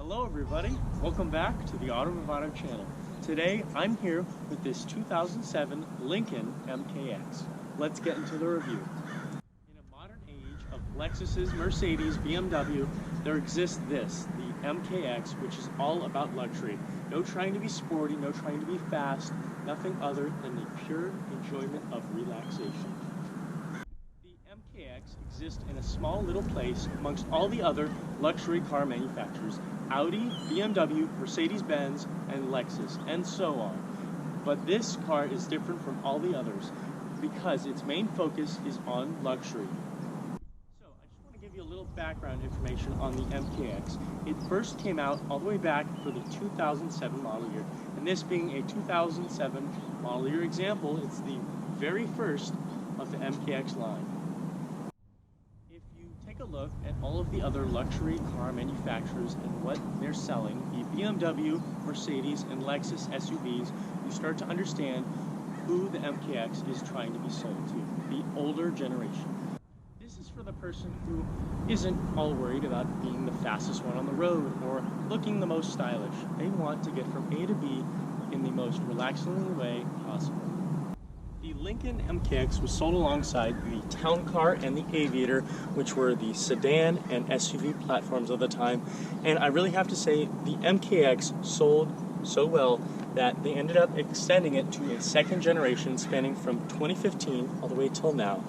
Hello everybody, welcome back to the Auto Bravado channel. Today I'm here with this 2007 Lincoln MKX. Let's get into the review. In a modern age of Lexuses, Mercedes, BMW, there exists this, the MKX, which is all about luxury. No trying to be sporty, no trying to be fast, nothing other than the pure enjoyment of relaxation. The MKX exists in a small little place amongst all the other luxury car manufacturers, Audi, BMW, Mercedes-Benz, and Lexus, and so on. But this car is different from all the others because its main focus is on luxury. So I just want to give you a little background information on the MKX. It first came out all the way back for the 2007 model year, and this being a 2007 model year example, it's the very first of the MKX line. Take a look at all of the other luxury car manufacturers and what they're selling, the BMW, Mercedes, and Lexus SUVs, you start to understand who the MKX is trying to be sold to, the older generation. This is for the person who isn't all worried about being the fastest one on the road or looking the most stylish. They want to get from A to B in the most relaxing way possible. The Lincoln MKX was sold alongside the Town Car and the Aviator, which were the sedan and SUV platforms of the time. And I really have to say, the MKX sold so well that they ended up extending it to a second generation spanning from 2015 all the way till now.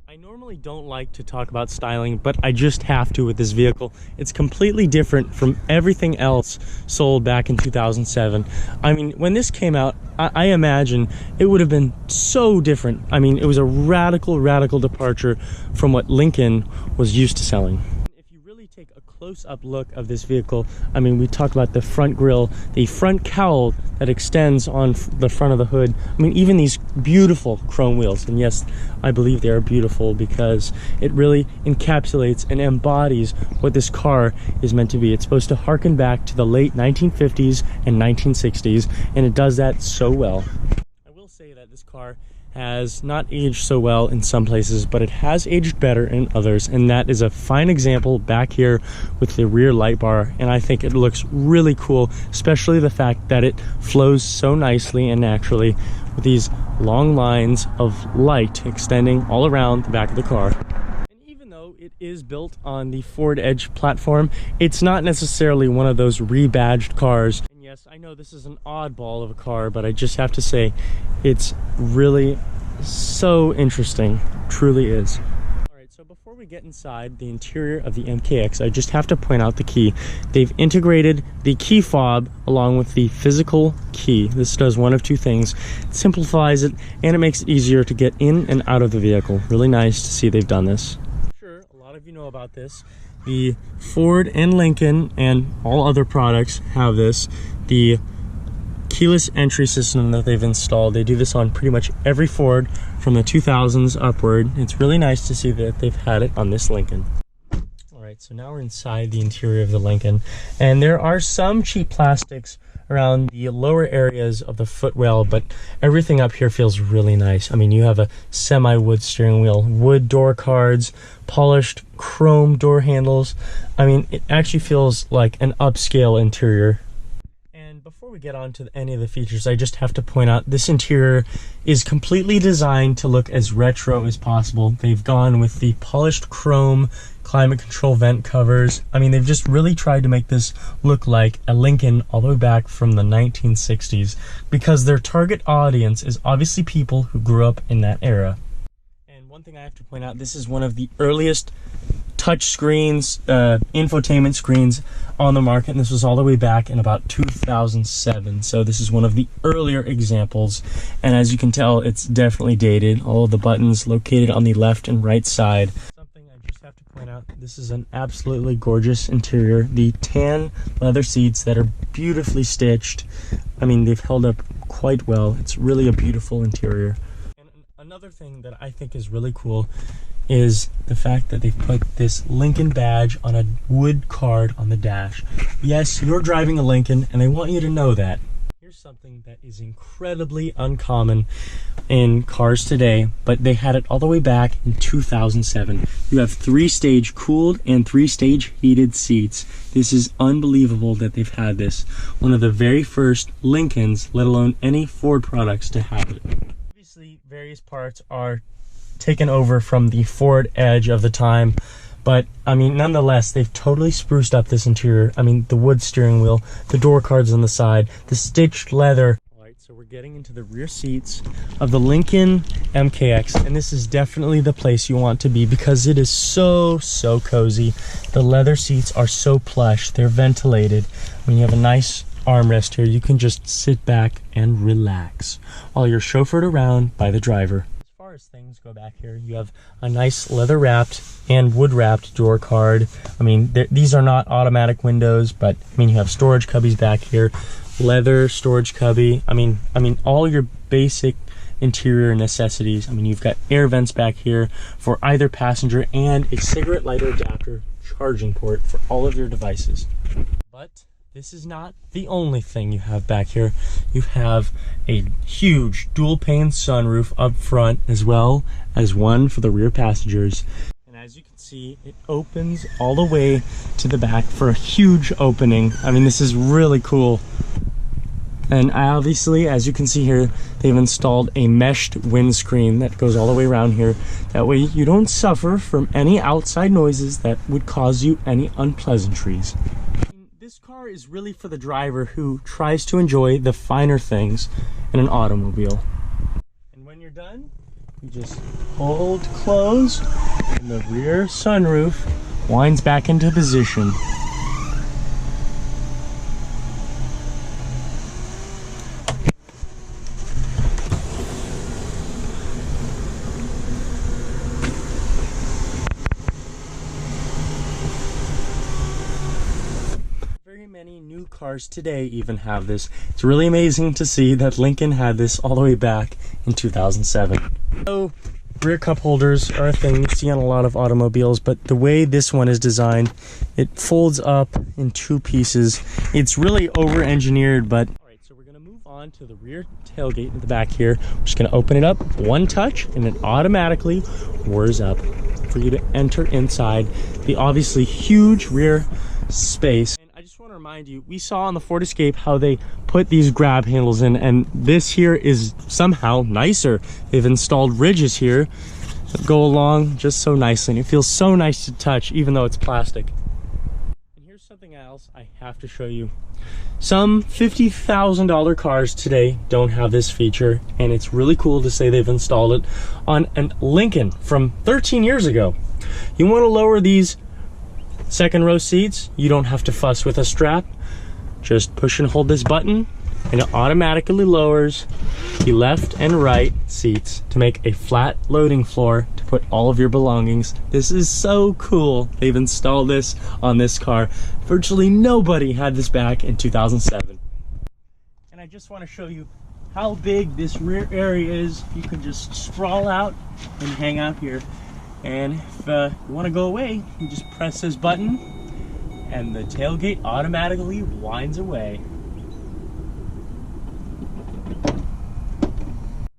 I normally don't like to talk about styling, but I just have to with this vehicle. It's completely different from everything else sold back in 2007. I mean, when this came out, I imagine it would have been so different. I mean, it was a radical departure from what Lincoln was used to selling. If you really take a close-up look of this vehicle, I mean, we talk about the front grille, the front cowl that extends on the front of the hood. I mean, even these beautiful chrome wheels. And yes, I believe they are beautiful because it really encapsulates and embodies what this car is meant to be. It's supposed to harken back to the late 1950s and 1960s, and it does that so well. I will say that this car has not aged so well in some places, but it has aged better in others, and that is a fine example back here with the rear light bar. And I think it looks really cool, especially the fact that it flows so nicely and naturally with these long lines of light extending all around the back of the car. And even though it is built on the Ford Edge platform, it's not necessarily one of those rebadged cars. And yes, I know this is an oddball of a car, but I just have to say it's really so interesting. Truly is. Alright, so before we get inside the interior of the MKX, I just have to point out the key. They've integrated the key fob along with the physical key. This does one of two things. It simplifies it and it makes it easier to get in and out of the vehicle. Really nice to see they've done this. Sure, a lot of you know about this. The Ford and Lincoln and all other products have this. The keyless entry system that they've installed, they do this on pretty much every Ford from the 2000s upward. It's really nice to see that they've had it on this Lincoln. Alright, so now we're inside the interior of the Lincoln, and there are some cheap plastics around the lower areas of the footwell, but everything up here feels really nice. I mean, you have a semi-wood steering wheel, wood door cards, polished chrome door handles. I mean, it actually feels like an upscale interior. And before we get on to any of the features, I just have to point out this interior is completely designed to look as retro as possible. They've gone with the polished chrome climate control vent covers. I mean, they've just really tried to make this look like a Lincoln all the way back from the 1960s, because their target audience is obviously people who grew up in that era. And one thing I have to point out, this is one of the earliest touch screens, infotainment screens on the market, and this was all the way back in about 2007. So this is one of the earlier examples, and as you can tell, it's definitely dated. All of the buttons located on the left and right side. Something I just have to point out, this is an absolutely gorgeous interior. The tan leather seats that are beautifully stitched. I mean, they've held up quite well. It's really a beautiful interior. And another thing that I think is really cool is the fact that they've put this Lincoln badge on a wood card on the dash. Yes, you're driving a Lincoln, and they want you to know that. Here's something that is incredibly uncommon in cars today, but they had it all the way back in 2007. You have 3-stage cooled and 3-stage heated seats. This is unbelievable that they've had this. One of the very first Lincolns, let alone any Ford products, to have it. Obviously, various parts are taken over from the Ford Edge of the time, but I mean, nonetheless, they've totally spruced up this interior. I mean, the wood steering wheel, the door cards on the side, the stitched leather. All right, so we're getting into the rear seats of the Lincoln MKX, and this is definitely the place you want to be because it is so cozy. The leather seats are so plush, they're ventilated. When you have a nice armrest here, you can just sit back and relax while you're chauffeured around by the driver. As far as things go back here, you have a nice leather wrapped and wood wrapped door card. I mean, these are not automatic windows, but I mean, you have storage cubbies back here, leather storage cubby. I mean all your basic interior necessities. I mean, you've got air vents back here for either passenger and a cigarette lighter adapter charging port for all of your devices. But this is not the only thing you have back here. You have a huge dual pane sunroof up front, as well as one for the rear passengers. And as you can see, it opens all the way to the back for a huge opening. I mean, this is really cool. And obviously, as you can see here, they've installed a meshed windscreen that goes all the way around here. That way you don't suffer from any outside noises that would cause you any unpleasantries. This car is really for the driver who tries to enjoy the finer things in an automobile. And when you're done, you just hold close and the rear sunroof winds back into position. Many new cars today even have this. It's really amazing to see that Lincoln had this all the way back in 2007. So rear cup holders are a thing you see on a lot of automobiles, but the way this one is designed, it folds up in 2 pieces. It's really over-engineered, but all right, so we're gonna move on to the rear tailgate in the back here. We're just gonna open it up one touch and it automatically whirs up for you to enter inside the obviously huge rear space. I just want to remind you, we saw on the Ford Escape how they put these grab handles in, and this here is somehow nicer. They've installed ridges here that go along just so nicely, and it feels so nice to touch even though it's plastic. And here's something else I have to show you. Some $50,000 cars today don't have this feature, and it's really cool to say they've installed it on a Lincoln from 13 years ago. You want to lower these second row seats, you don't have to fuss with a strap. Just push and hold this button and it automatically lowers the left and right seats to make a flat loading floor to put all of your belongings. This is so cool. They've installed this on this car. Virtually nobody had this back in 2007. And I just want to show you how big this rear area is. You can just sprawl out and hang out here. And if you want to go away, you just press this button and the tailgate automatically winds away.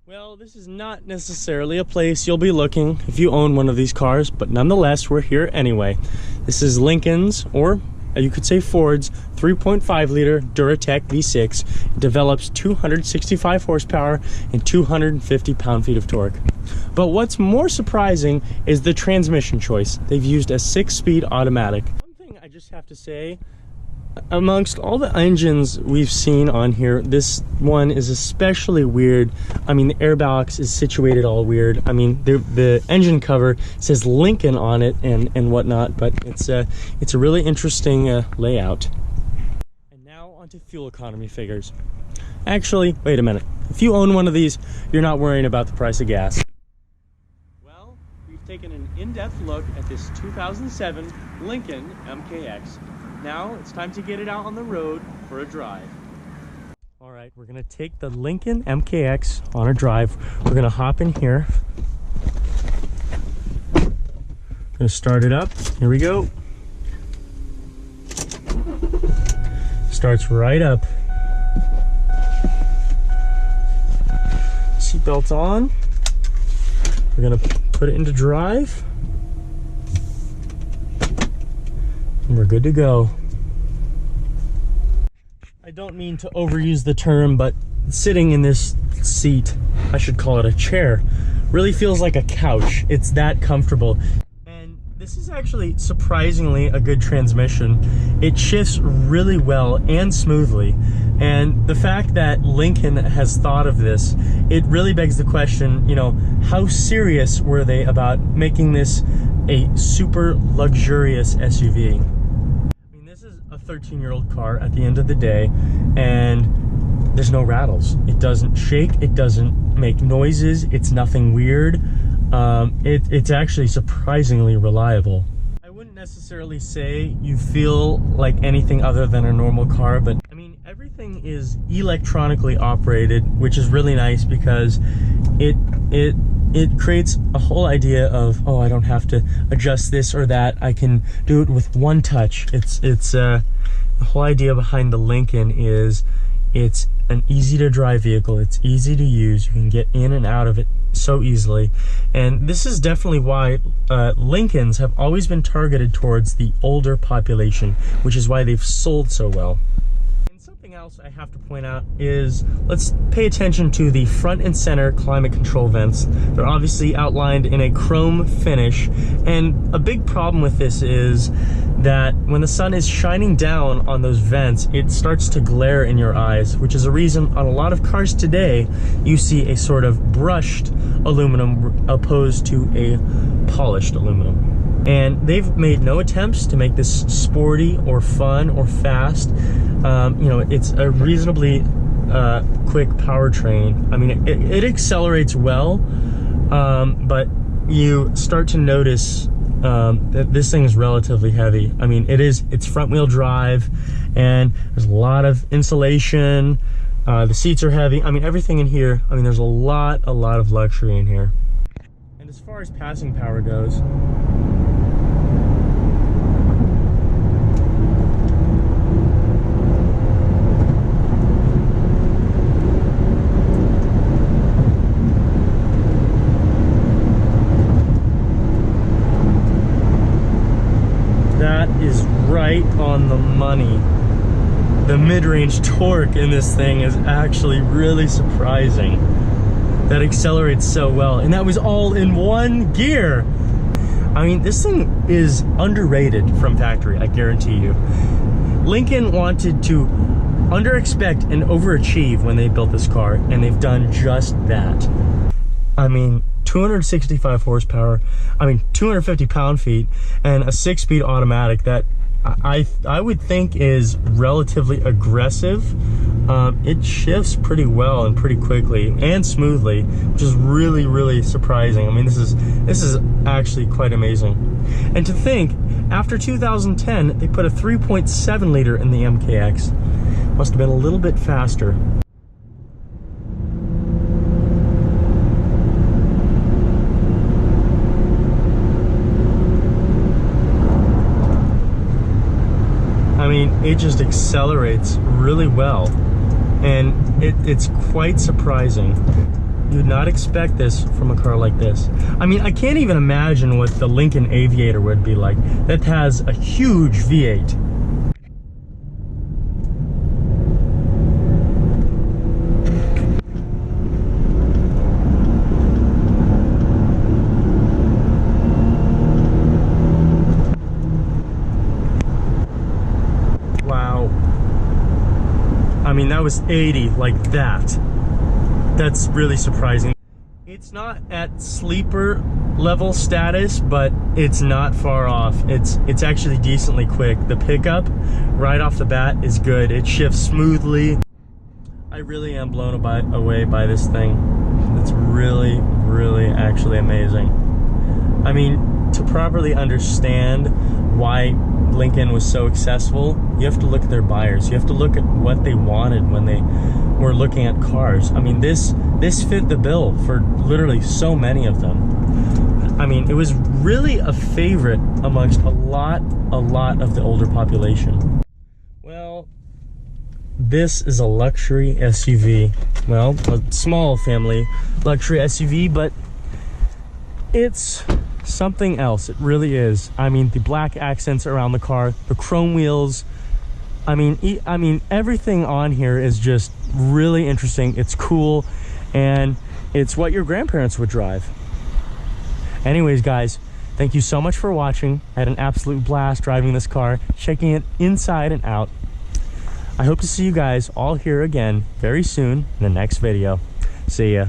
Well, this is not necessarily a place you'll be looking if you own one of these cars, but nonetheless, we're here anyway. This is Lincoln's, or you could say Ford's, 3.5 liter Duratec V6. It develops 265 horsepower and 250 pound-feet of torque. But what's more surprising is the transmission choice. They've used a 6-speed automatic. One thing I just have to say, amongst all the engines we've seen on here, this one is especially weird. I mean, the airbox is situated all weird. I mean, the engine cover says Lincoln on it and whatnot, but it's a really interesting layout. And now onto fuel economy figures. Actually, wait a minute. If you own one of these, you're not worrying about the price of gas. Well, we've taken an in-depth look at this 2007 Lincoln MKX. Now it's time to get it out on the road for a drive. All right, we're gonna take the Lincoln MKX on a drive. We're gonna hop in here. Gonna start it up. Here we go. Starts right up. seatbelt on. We're gonna put it into drive. And we're good to go. I don't mean to overuse the term, but sitting in this seat, I should call it a chair, really feels like a couch. It's that comfortable. And this is actually surprisingly a good transmission. It shifts really well and smoothly. And the fact that Lincoln has thought of this, it really begs the question, you know, how serious were they about making this a super luxurious SUV? I mean, this is a 13-year-old car at the end of the day, and there's no rattles. It doesn't shake, it doesn't make noises, it's nothing weird. It's actually surprisingly reliable. I wouldn't necessarily say you feel like anything other than a normal car, but I mean, everything is electronically operated, which is really nice because it creates a whole idea of, oh, I don't have to adjust this or that. I can do it with one touch. The whole idea behind the Lincoln is it's an easy to drive vehicle. It's easy to use. You can get in and out of it so easily. And this is definitely why Lincolns have always been targeted towards the older population, which is why they've sold so well. And something else I have to point out is, let's pay attention to the front and center climate control vents. They're obviously outlined in a chrome finish, and a big problem with this is that when the sun is shining down on those vents, it starts to glare in your eyes, which is a reason on a lot of cars today you see a sort of brushed aluminum opposed to a polished aluminum. And they've made no attempts to make this sporty or fun or fast. You know, it's a reasonably quick powertrain. I mean, it accelerates well, but you start to notice that this thing is relatively heavy. I mean, it's front wheel drive, and there's a lot of insulation. The seats are heavy. I mean, everything in here, I mean, there's a lot of luxury in here. And as far as passing power goes, that is right on the money. The mid-range torque in this thing is actually really surprising. That accelerates so well, and that was all in one gear. I mean, this thing is underrated from factory, I guarantee you. Lincoln wanted to under-expect and overachieve when they built this car, and they've done just that. I mean, 265 horsepower, I mean 250 pound-feet, and a 6-speed automatic that I would think is relatively aggressive. It shifts pretty well and pretty quickly and smoothly, which is really surprising. I mean, this is actually quite amazing. And to think, after 2010, they put a 3.7 liter in the MKX. Must have been a little bit faster. I mean, it just accelerates really well, and it's quite surprising. You would not expect this from a car like this. I mean, I can't even imagine what the Lincoln Aviator would be like. That has a huge V8. I mean, that was 80 like that. That's really surprising. It's not at sleeper level status, but it's not far off. It's actually decently quick. The pickup right off the bat is good. It shifts smoothly. I really am blown away by this thing. It's really actually amazing. I mean, to properly understand why Lincoln was so successful, you have to look at their buyers. You have to look at what they wanted when they were looking at cars. I mean, this fit the bill for literally so many of them. I mean, it was really a favorite amongst a lot of the older population. Well, this is a luxury SUV. Well, a small family luxury SUV, but it's something else. It really is. I mean, the black accents around the car, the chrome wheels. I mean, everything on here is just really interesting. It's cool, and it's what your grandparents would drive. Anyways, guys, thank you so much for watching. I had an absolute blast driving this car, checking it inside and out. I hope to see you guys all here again very soon in the next video. See ya.